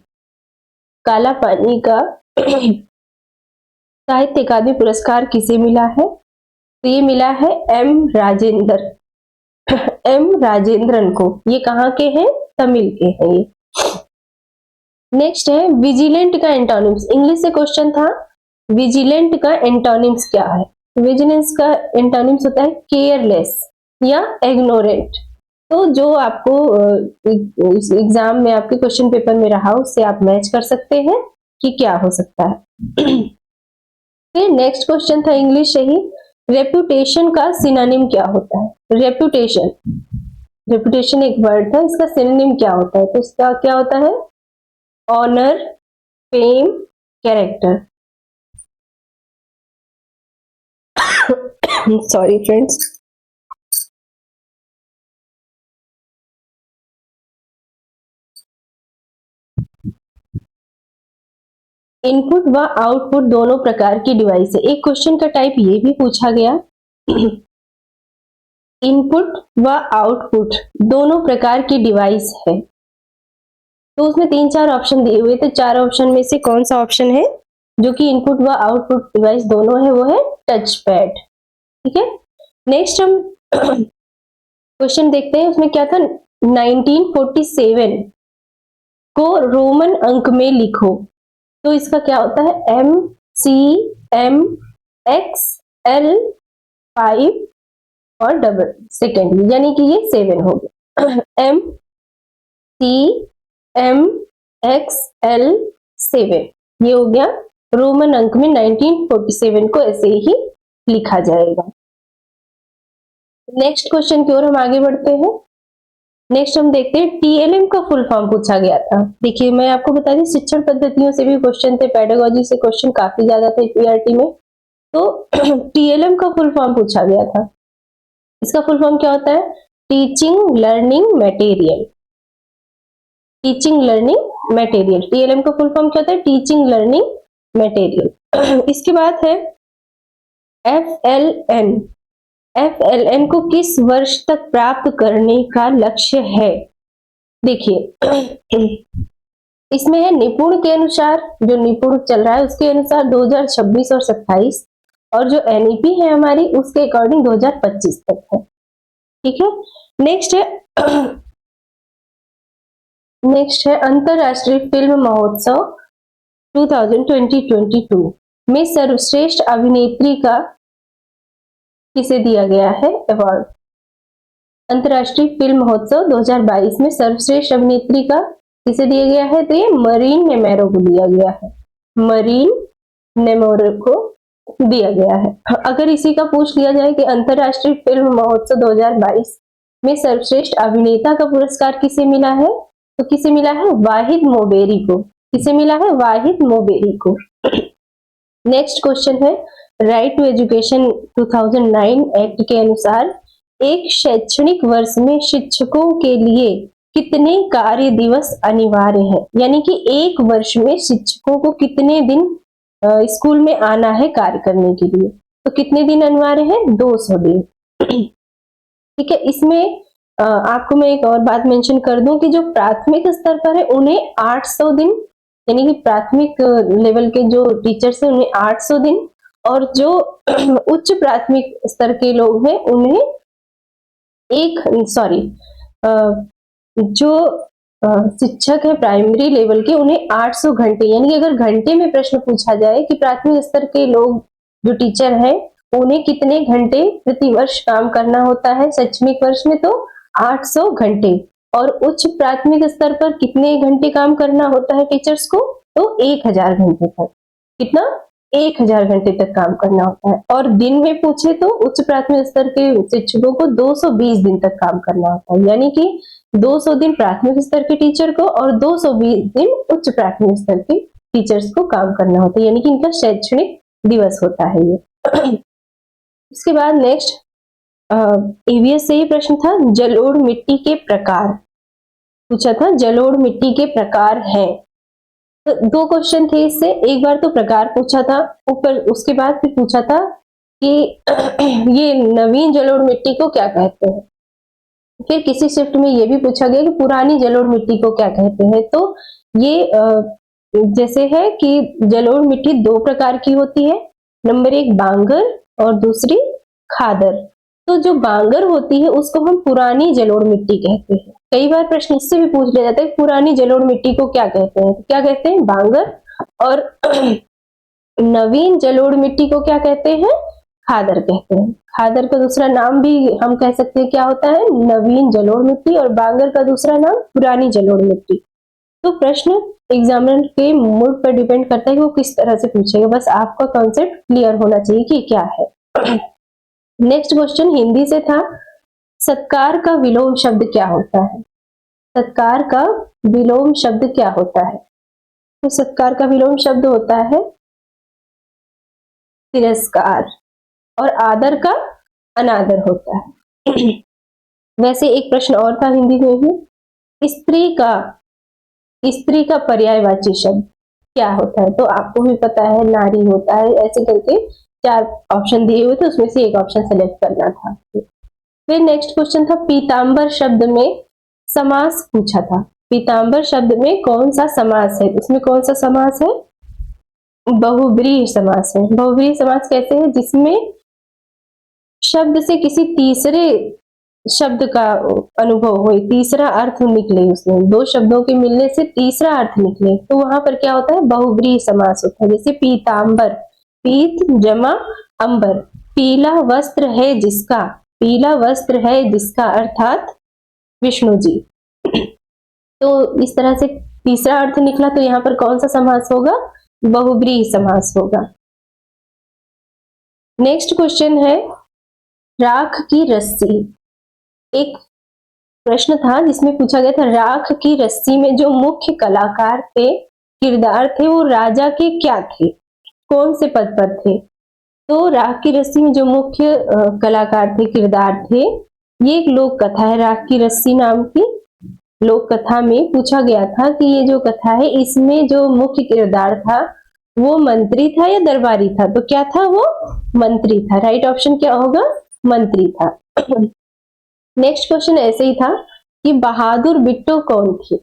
काला पानी का साहित्य अकादमी पुरस्कार किसे मिला है, तो ये मिला है M राजेंद्रन को, ये कहाँ के हैं तमिल के हैं ये। नेक्स्ट है विजिलेंट का एंटोनिम्स, इंग्लिश से क्वेश्चन था विजिलेंट का एंटोनिम्स क्या है, विजिलेंस का एंटोनिम्स होता है केयरलेस या इग्नोरेंट, तो जो आपको इस एग्जाम में आपके क्वेश्चन पेपर में रहा उससे आप मैच कर सकते हैं कि क्या हो सकता है। फिर नेक्स्ट क्वेश्चन था इंग्लिश से ही, रेपुटेशन का सिनोनिम क्या होता है? रेपुटेशन, रेपुटेशन एक वर्ड था, इसका सिनोनिम क्या होता है? तो इसका क्या होता है? Honour, fame, character. Sorry friends. Input व आउटपुट दोनों प्रकार की डिवाइस है। एक क्वेश्चन का टाइप ये भी पूछा गया, इनपुट व आउटपुट दोनों प्रकार की डिवाइस है। तो उसमें 3-4 ऑप्शन दिए हुए थे, 4 ऑप्शन में से कौन सा ऑप्शन है जो कि इनपुट व आउटपुट डिवाइस दोनों है? वो है टच पैड। ठीक है, नेक्स्ट हम क्वेश्चन देखते हैं, उसमें क्या था? 1947 को रोमन अंक में लिखो। तो इसका क्या होता है? M C M X L 5 और डबल सेकेंड, यानी कि ये 7 हो गया। M C M X L 7, ये हो गया रोमन अंक में 1947 को ऐसे ही लिखा जाएगा। नेक्स्ट क्वेश्चन की ओर हम आगे बढ़ते हैं। नेक्स्ट हम देखते हैं TLM का फुल फॉर्म पूछा गया था। देखिए मैं आपको बता दी शिक्षण पद्धतियों से भी क्वेश्चन थे, पेडागोजी से क्वेश्चन काफी ज्यादा थे PRT में। तो TLM का फुल फॉर्म पूछा गया था। इसका फुल फॉर्म क्या होता है? Teaching learning material. Teaching learning material, TLM का फुल फॉर्म क्या होता है? Teaching learning material. इसके बाद है FLN। FLN को किस वर्ष तक प्राप्त करने का लक्ष्य है? देखिए इसमें है निपुण के अनुसार, जो निपुण चल रहा है उसके अनुसार 2026 और 27, और जो NEP है हमारी उसके अकॉर्डिंग 2025 तक है। ठीक है, नेक्स्ट है अंतरराष्ट्रीय फिल्म महोत्सव 2022 में सर्वश्रेष्ठ अभिनेत्री का किसे दिया गया है अवार्ड? अंतरराष्ट्रीय फिल्म महोत्सव 2022 में सर्वश्रेष्ठ अभिनेत्री का किसे दिया गया है? तो ये मरीन नेमेरो को दिया गया है, मरीन नेमेरो को दिया गया है। अगर इसी का पूछ लिया जाए कि अंतरराष्ट्रीय फिल्म महोत्सव 2022 में सर्वश्रेष्ठ अभिनेता का पुरस्कार किसे मिला है? तो किसे मिला है? वाहिद मोबेरी को। किसे मिला है? वाहिद मोबेरी को। नेक्स्ट क्वेश्चन है राइट टू एजुकेशन 2009 एक्ट के अनुसार एक शैक्षणिक वर्ष में शिक्षकों के लिए कितने कार्य दिवस अनिवार्य है? यानी कि एक वर्ष में शिक्षकों को कितने दिन स्कूल में आना है कार्य करने के लिए? तो कितने दिन अनिवार्य है? 200 दिन। ठीक है, इसमें आपको मैं एक और बात मेंशन कर दूं कि जो प्राथमिक स्तर पर है उन्हें 800 दिन, यानी कि प्राथमिक लेवल के जो टीचर्स हैं उन्हें 800 दिन, और जो उच्च प्राथमिक स्तर के लोग हैं उन्हें जो शिक्षक है प्राइमरी लेवल के उन्हें 800 घंटे, यानी कि अगर घंटे में प्रश्न पूछा जाए कि प्राथमिक स्तर के लोग जो टीचर हैं उन्हें कितने घंटे प्रति वर्ष काम करना होता है शैक्षणिक वर्ष में, तो 800 घंटे, और उच्च प्राथमिक स्तर पर कितने घंटे काम करना होता है टीचर्स को? तो 1000 घंटे तक। कितना? 1000 घंटे तक काम करना होता है। और दिन में पूछे तो उच्च प्राथमिक स्तर के शिक्षकों को 220 दिन तक काम करना होता है, यानी कि 200 दिन प्राथमिक स्तर के टीचर को और 220 दिन उच्च प्राथमिक स्तर के टीचर्स को काम करना होता है, यानी कि इनका शैक्षणिक दिवस होता है ये। इसके बाद नेक्स्ट EVS से ही प्रश्न था, जलोढ़ मिट्टी के प्रकार पूछा था, जलोढ़ मिट्टी के प्रकार हैं। तो 2 क्वेश्चन थे इससे, एक बार तो प्रकार पूछा था ऊपर, उसके बाद फिर पूछा था कि ये नवीन जलोढ़ मिट्टी को क्या कहते हैं। फिर किसी शिफ्ट में ये भी पूछा गया कि पुरानी जलोढ़ मिट्टी को क्या कहते हैं। तो ये जैसे है कि जलोढ़ मिट्टी 2 प्रकार की होती है, नंबर 1 बांगर और दूसरी खादर। तो जो बांगर होती है उसको हम पुरानी जलोढ़ मिट्टी कहते हैं। कई बार प्रश्न इससे भी पूछ लिया जाता है पुरानी जलोढ़ मिट्टी को क्या कहते हैं? क्या कहते हैं? बांगर। और नवीन जलोढ़ मिट्टी को क्या कहते हैं? खादर कहते हैं। खादर का दूसरा नाम भी हम कह सकते हैं क्या होता है, नवीन जलोढ़ मिट्टी, और बांगर का दूसरा नाम पुरानी जलोढ़ मिट्टी। तो प्रश्न एग्जामिनर के मूड पर डिपेंड करता है कि वो किस तरह से पूछेगा, बस आपका कॉन्सेप्ट क्लियर होना चाहिए कि क्या है। नेक्स्ट क्वेश्चन हिंदी से था, सत्कार का विलोम शब्द क्या होता है? सत्कार का विलोम शब्द क्या होता है? तो सत्कार का विलोम शब्द होता है तिरस्कार, और आदर का अनादर होता है। वैसे एक प्रश्न और था हिंदी में भी, स्त्री का पर्यायवाची शब्द क्या होता है? तो आपको भी पता है नारी होता है, ऐसे करके 4 ऑप्शन दिए हुए थे, उसमें से एक ऑप्शन सेलेक्ट करना था। फिर नेक्स्ट क्वेश्चन था, पीतांबर शब्द में समास पूछा था। पीतांबर शब्द में कौन सा समास है? इसमें कौन सा समास है? बहुब्रीहि समास है। बहुब्रीहि समास कैसे है? जिसमें शब्द से किसी तीसरे शब्द का अनुभव हो, तीसरा अर्थ निकले, उसमें 2 शब्दों के मिलने से तीसरा अर्थ निकले, तो वहां पर क्या होता है? बहुब्रीहि समास होता है। जैसे पीतांबर, पीत जमा अंबर, पीला वस्त्र है जिसका, पीला वस्त्र है जिसका अर्थात विष्णु जी। तो इस तरह से तीसरा अर्थ निकला, तो यहाँ पर कौन सा समास होगा? बहुब्रीहि समास होगा। नेक्स्ट क्वेश्चन है, राख की रस्सी। एक प्रश्न था जिसमें पूछा गया था, राख की रस्सी में जो मुख्य कलाकार थे, किरदार थे, वो राजा के क्या थे? कौन से पद पर थे? तो राख की रस्सी में जो मुख्य कलाकार थे, किरदार थे, ये एक लोक कथा है, राख की रस्सी नाम की लोक कथा में पूछा गया था कि ये जो कथा है, इसमें जो मुख्य किरदार था वो मंत्री था या दरबारी था? तो क्या था? वो मंत्री था। राइट ऑप्शन क्या होगा? मंत्री था। नेक्स्ट क्वेश्चन ऐसे ही था कि बहादुर बिट्टो कौन थी?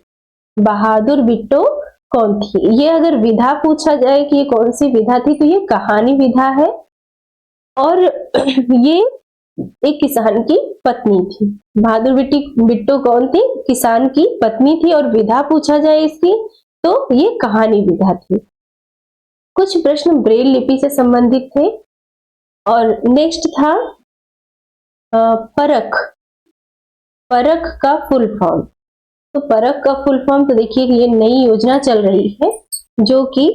बहादुर बिट्टो कौन थी? ये अगर विधा पूछा जाए कि ये कौन सी विधा थी, तो ये कहानी विधा है, और ये एक किसान की पत्नी थी। बहादुर बिट्टो कौन थी? किसान की पत्नी थी, और विधा पूछा जाए इसकी तो ये कहानी विधा थी। कुछ प्रश्न ब्रेल लिपि से संबंधित थे। और नेक्स्ट था परख। परख का फुल फॉर्म। तो परख का फुल फॉर्म, तो देखिए कि ये नई योजना चल रही है जो कि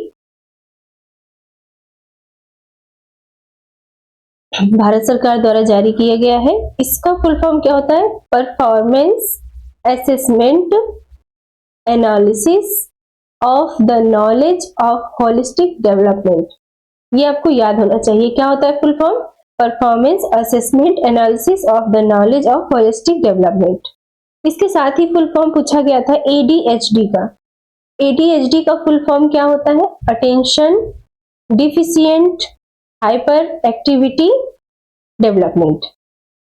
भारत सरकार द्वारा जारी किया गया है। इसका फुल फॉर्म क्या होता है? Performance assessment analysis of the knowledge of holistic development. ये आपको याद होना चाहिए। क्या होता है full form? Performance assessment analysis of the knowledge of holistic development. इसके साथ ही फुल फॉर्म पूछा गया था एडीएचडी का। एडीएचडी का फुल फॉर्म क्या होता है? Attention deficient hyper activity development.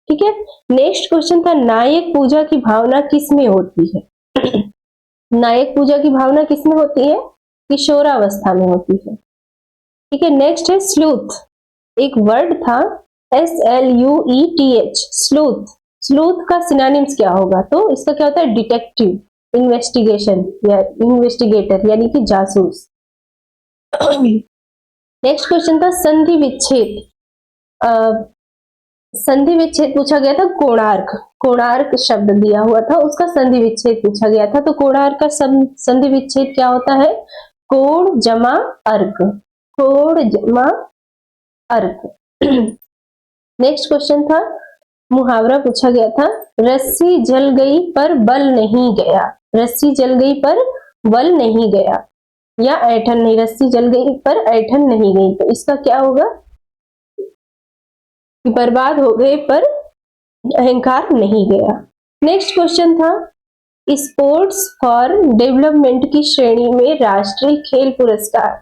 ठीक है। नेक्स्ट क्वेश्चन था, नायक पूजा की भावना किसमें होती है? नायक पूजा की भावना किसमें होती है? किशोरावस्था में होती है। ठीक है। नेक्स्ट है स्लूथ। एक वर्ड था SLUETH, स्लूथ। स्लूथ का सिनोनिम्स क्या होगा? तो इसका क्या होता है? डिटेक्टिव, इन्वेस्टिगेशन या इन्वेस्टिगेटर, यानी कि जासूस। नेक्स्ट क्वेश्चन था संधि विच्छेद। संधि विच्छेद पूछा गया था कोणार्क। कोणार्क शब्द दिया हुआ था, उसका संधि विच्छेद पूछा गया था। तो कोणार्क का संधि विच्छेद क्या होता है? कोण जमा अर्क, कोण जमा अर्क। नेक्स्ट क्वेश्चन था, मुहावरा पूछा गया था, रस्सी जल गई पर बल नहीं गया। रस्सी जल गई पर बल नहीं गया, या ऐठन नहीं, रस्सी जल गई पर ऐठन नहीं गई। तो इसका क्या होगा? बर्बाद हो गए पर अहंकार नहीं गया। नेक्स्ट क्वेश्चन था, स्पोर्ट्स फॉर डेवलपमेंट की श्रेणी में राष्ट्रीय खेल पुरस्कार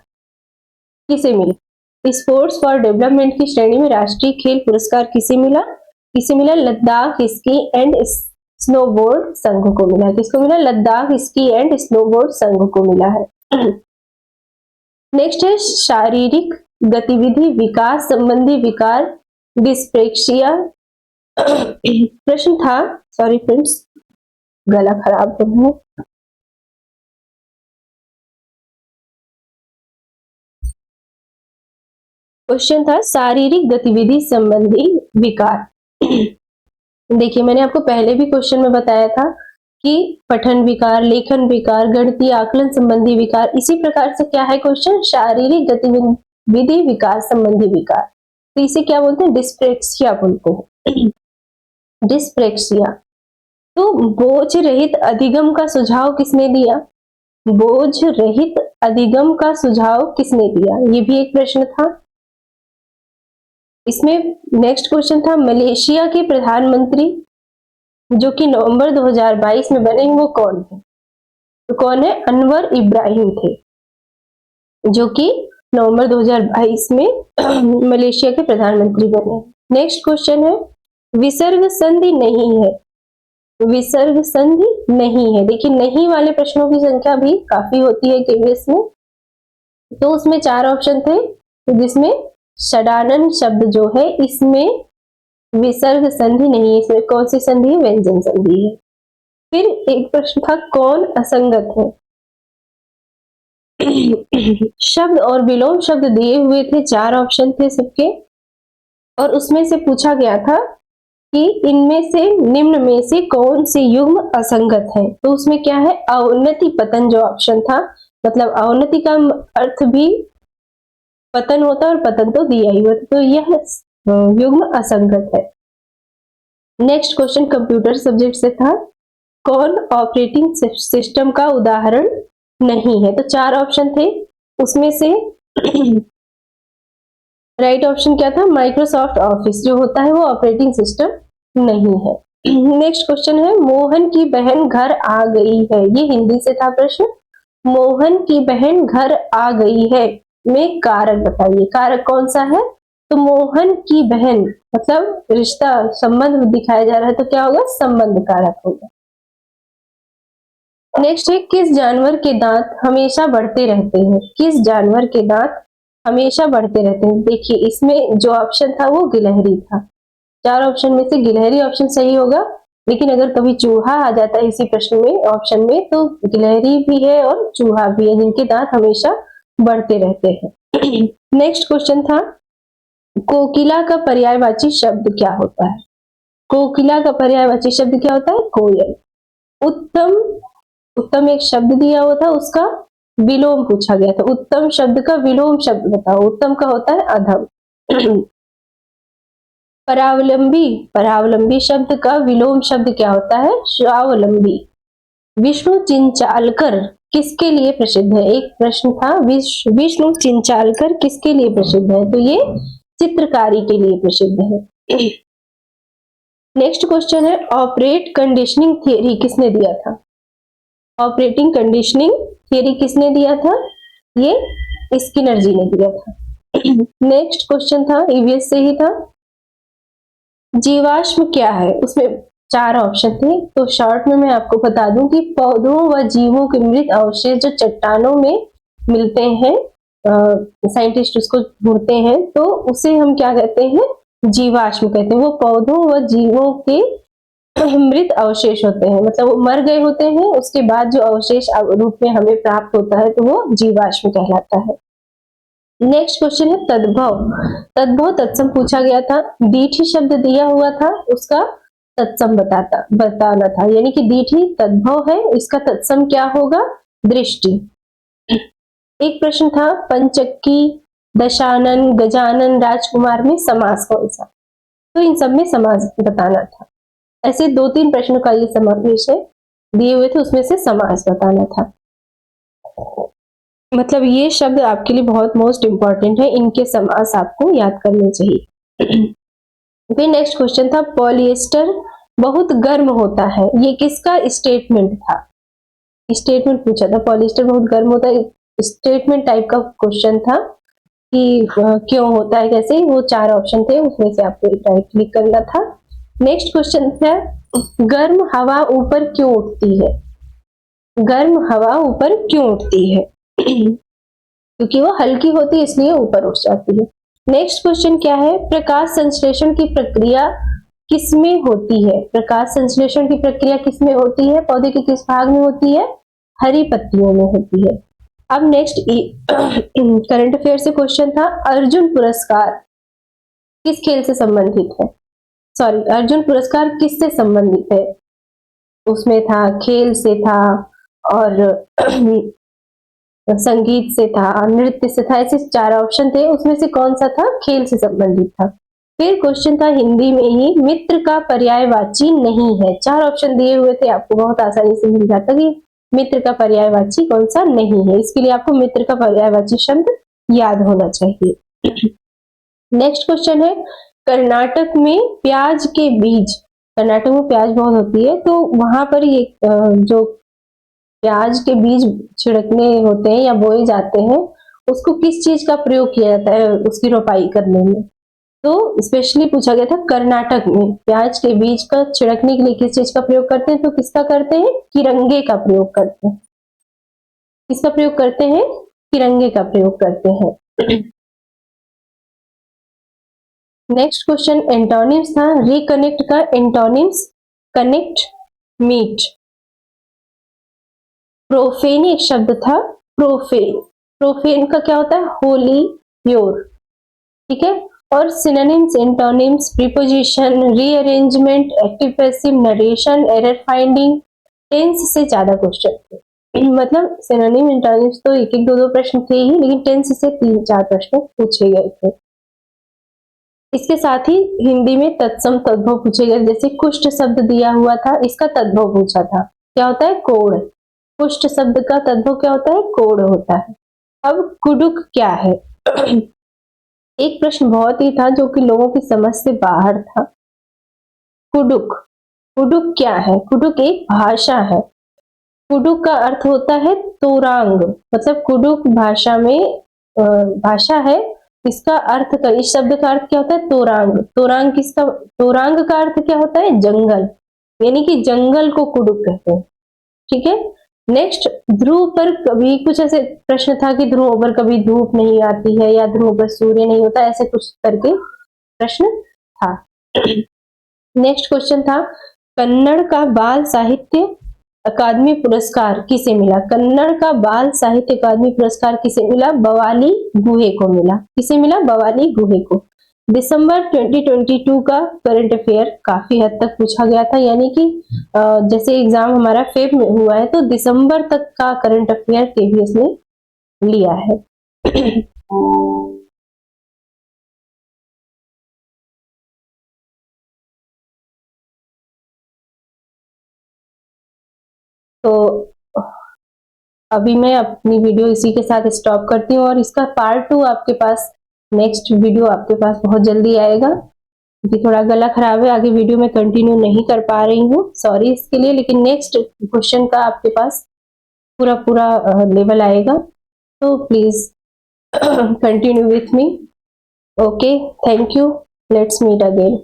किसे मिला? स्पोर्ट्स फॉर डेवलपमेंट की श्रेणी में राष्ट्रीय खेल पुरस्कार किसे मिला? किसे मिला? लद्दाख स्की एंड स्नोबोर्ड संघ को मिला। किसको मिला? लद्दाख स्की एंड स्नोबोर्ड संघ को मिला है। नेक्स्ट है शारीरिक गतिविधि विकास संबंधी विकार डिस्प्रेक्सिया। प्रश्न था, सॉरी फ्रेंड्स, गला खराब है। क्वेश्चन था शारीरिक गतिविधि संबंधी विकार। देखिए मैंने आपको पहले भी क्वेश्चन में बताया था कि पठन विकार, लेखन विकार, गणितीय आकलन संबंधी विकार, इसी प्रकार से क्या है क्वेश्चन, शारीरिक गतिविधि विकार संबंधी विकार। तो इसे क्या बोलते हैं, डिस्प्रेक्सिया बोलते हैं। डिस्प्रेक्सिया। तो बोझ रहित अधिगम का सुझाव किसने दिया, बोझ रहित अधिगम का सुझाव किसने दिया, ये भी एक प्रश्न था। इसमें नेक्स्ट क्वेश्चन था मलेशिया के प्रधानमंत्री जो कि नवंबर 2022 में बने वो कौन थे, तो कौन है, अनवर इब्राहिम थे, जो कि नवंबर 2022 में मलेशिया के प्रधानमंत्री बने। नेक्स्ट क्वेश्चन है विसर्ग संधि नहीं है, विसर्ग संधि नहीं है। देखिए नहीं वाले प्रश्नों की संख्या भी काफी होती है केवीएस में, तो उसमें 4 ऑप्शन थे, जिसमें षडानन शब्द जो है इसमें विसर्ग संधि नहीं है, इसमें कौन सी संधि है, व्यंजन संधि है। फिर एक प्रश्न था कौन असंगत है, शब्द और विलोम शब्द दिए हुए थे, 4 ऑप्शन थे सबके, और उसमें से पूछा गया था कि इनमें से निम्न में से कौन से युग्म असंगत है, तो उसमें क्या है, अवनति पतन जो ऑप्शन था, मतलब अवनति का अर्थ भी पतन होता है और पतन तो दिया ही होता, तो यह युग्म असंगत है। नेक्स्ट क्वेश्चन कंप्यूटर सब्जेक्ट से था कौन ऑपरेटिंग सिस्टम का उदाहरण नहीं है, तो 4 ऑप्शन थे, उसमें से राइट ऑप्शन क्या था, माइक्रोसॉफ्ट ऑफिस जो होता है वो ऑपरेटिंग सिस्टम नहीं है। नेक्स्ट क्वेश्चन है मोहन की बहन घर आ गई है, ये हिंदी से था प्रश्न, मोहन की बहन घर आ गई है में कारक बताइए, कारक कौन सा है, तो मोहन की बहन मतलब रिश्ता संबंध दिखाया जा रहा है, तो क्या होगा, संबंध कारक होगा। नेक्स्ट है किस जानवर के दांत हमेशा बढ़ते रहते हैं, किस जानवर के दांत हमेशा बढ़ते रहते हैं। देखिए इसमें जो ऑप्शन था वो गिलहरी था, 4 ऑप्शन में से गिलहरी ऑप्शन सही होगा, लेकिन अगर कभी चूहा आ जाता है इसी प्रश्न में ऑप्शन में, तो गिलहरी भी है और चूहा भी है जिनके दांत हमेशा बढ़ते रहते हैं। नेक्स्ट क्वेश्चन था कोकिला का पर्यायवाची शब्द क्या होता है, कोकिला का पर्यायवाची शब्द क्या होता है, कोयल। उत्तम, उत्तम एक शब्द दिया हुआ था, उसका विलोम पूछा गया था, उत्तम शब्द का विलोम शब्द बताओ, उत्तम का होता है अधम। परावलंबी, परावलंबी शब्द का विलोम शब्द क्या होता है, स्वावलंबी। विष्णु चिंचालकर किसके लिए प्रसिद्ध है, एक प्रश्न था, विष्णु चिंचालकर किसके लिए प्रसिद्ध है, तो ये चित्रकारी के लिए प्रसिद्ध है। नेक्स्ट क्वेश्चन है ऑपरेट कंडीशनिंग थियरी किसने दिया था, ऑपरेटिंग कंडीशनिंग थियरी किसने दिया था, ये स्किनर जी ने दिया था। नेक्स्ट क्वेश्चन था ईवीएस से ही था, जीवाश्म क्या है, उसमें 4 ऑप्शन थे, तो शॉर्ट में मैं आपको बता दूं कि पौधों व जीवों के मृत अवशेष जो चट्टानों में मिलते हैं, साइंटिस्ट उसको ढूंढते हैं, तो उसे हम क्या कहते हैं, जीवाश्म कहते हैं। वो पौधों व जीवों के मृत अवशेष होते हैं, मतलब वो मर गए होते हैं, उसके बाद जो अवशेष रूप में हमें प्राप्त होता है तो वो जीवाश्म कहलाता है। नेक्स्ट क्वेश्चन है तद्भव, तद्भव तत्सम पूछा गया था, दीठी शब्द दिया हुआ था, उसका तत्सम बताना था, यानी कि दीठी तद्भव है, इसका तत्सम क्या होगा, दृष्टि। एक प्रश्न था पंचक्की, दशानन, गजानन, राजकुमार में समास कौन सा, तो इन सब में समास बताना था। ऐसे 2-3 प्रश्नों का ये समावेश है, दिए हुए थे उसमें से समास बताना था। मतलब ये शब्द आपके लिए बहुत मोस्ट इंपॉर्टेंट है, इनके समास आपको याद करने चाहिए। फिर नेक्स्ट क्वेश्चन था पॉलिएस्टर बहुत गर्म होता है, ये किसका स्टेटमेंट था, स्टेटमेंट पूछा था, पॉलिएस्टर बहुत गर्म होता है, स्टेटमेंट टाइप का क्वेश्चन था कि क्यों होता है, कैसे, वो 4 ऑप्शन थे, उसमें से आपको राइट क्लिक करना था। नेक्स्ट क्वेश्चन था गर्म हवा ऊपर क्यों उठती है, गर्म हवा ऊपर क्यों उठती है, क्योंकि वो हल्की होती है इसलिए ऊपर उठ जाती है। नेक्स्ट क्वेश्चन क्या है, प्रकाश संश्लेषण की प्रक्रिया किसमें होती है, प्रकाश संश्लेषण की प्रक्रिया किसमें होती है, पौधे के किस भाग में होती है, हरी पत्तियों में होती है। अब नेक्स्ट करंट अफेयर से क्वेश्चन था, अर्जुन पुरस्कार किस खेल से संबंधित है? सॉरी, अर्जुन पुरस्कार किससे संबंधित है? उसमें था खेल से था और संगीत से था, नृत्य से था, ऐसे 4 ऑप्शन थे, उसमें से कौन सा था? खेल से संबंधित था। फिर क्वेश्चन था हिंदी में ही, मित्र का पर्यायवाची नहीं है। 4 ऑप्शन दिए हुए थे, आपको बहुत आसानी से मिल जाता कि मित्र का पर्यायवाची कौन सा नहीं है। इसके लिए आपको मित्र का पर्यायवाची शब्द याद होना चाहिए। नेक्स्ट क्वेश्चन है, कर्नाटक में प्याज के बीज, कर्नाटक में प्याज बहुत होती है, तो वहां पर ये जो प्याज के बीज छिड़कने होते हैं या बोए जाते हैं, उसको किस चीज का प्रयोग किया जाता है उसकी रोपाई करने में? तो स्पेशली पूछा गया था कर्नाटक में प्याज के बीज का छिड़कने के लिए किस चीज का प्रयोग करते हैं? तो किसका करते हैं? तिरंगे का प्रयोग करते हैं। किसका प्रयोग करते हैं? तिरंगे का प्रयोग करते हैं। नेक्स्ट क्वेश्चन एंटोनिम्स था, रिकनेक्ट का एंटोनिम्स, कनेक्ट, मीट। प्रोफेन एक शब्द था, प्रोफेन, प्रोफेन का क्या होता है? होली, प्योर, ठीक है। और synonyms, antonyms, preposition, rearrangement, active passive, narration, error finding, tense से ज्यादा क्वेश्चन थे। मतलब सिनोनिम एंटोनिम्स तो एक एक दो प्रश्न थे ही, लेकिन टेंस से 3-4 प्रश्न पूछे गए थे। इसके साथ ही हिंदी में तत्सम तद्भव पूछे गए, जैसे कुष्ठ शब्द दिया हुआ था, इसका तद्भव पूछा था, क्या होता है? कोढ़। कुष्ठ शब्द का तद्भव क्या होता है? कोढ़ होता है। अब कुडुक क्या है? एक प्रश्न बहुत ही था जो कि लोगों की समझ से बाहर था। कुडुक, कुडुक क्या है? कुडुक एक भाषा है। कुडुक का अर्थ होता है तोरांग, मतलब कुडुक भाषा में भाषा है। इसका अर्थ का, इस शब्द का अर्थ क्या होता है? तोरांग। तोरांग किसका? तोरांग का अर्थ क्या होता है? जंगल, यानी कि जंगल को कुडुक कहते हैं, ठीक है। नेक्स्ट, ध्रुव पर कभी, कुछ ऐसे प्रश्न था कि ध्रुव पर कभी धूप नहीं आती है या ध्रुव पर सूर्य नहीं होता, ऐसे कुछ करके प्रश्न था। नेक्स्ट क्वेश्चन था, कन्नड़ का बाल साहित्य अकादमी पुरस्कार किसे मिला? कन्नड़ का बाल साहित्य अकादमी पुरस्कार किसे मिला? बवाली गुहे को मिला। किसे मिला? बवाली गुहे को। दिसंबर 2022 का करंट अफेयर काफी हद तक पूछा गया था, यानी कि जैसे एग्जाम हमारा फेब में हुआ है, तो दिसंबर तक का करंट अफेयर केवीएस ने लिया है। तो अभी मैं अपनी वीडियो इसी के साथ स्टॉप करती हूँ, और इसका पार्ट 2 आपके पास, नेक्स्ट वीडियो आपके पास बहुत जल्दी आएगा, क्योंकि थोड़ा गला खराब है, आगे वीडियो में कंटिन्यू नहीं कर पा रही हूँ, सॉरी इसके लिए। लेकिन नेक्स्ट क्वेश्चन का आपके पास पूरा पूरा लेवल आएगा, तो please continue with me. Okay, thank you, let's meet again.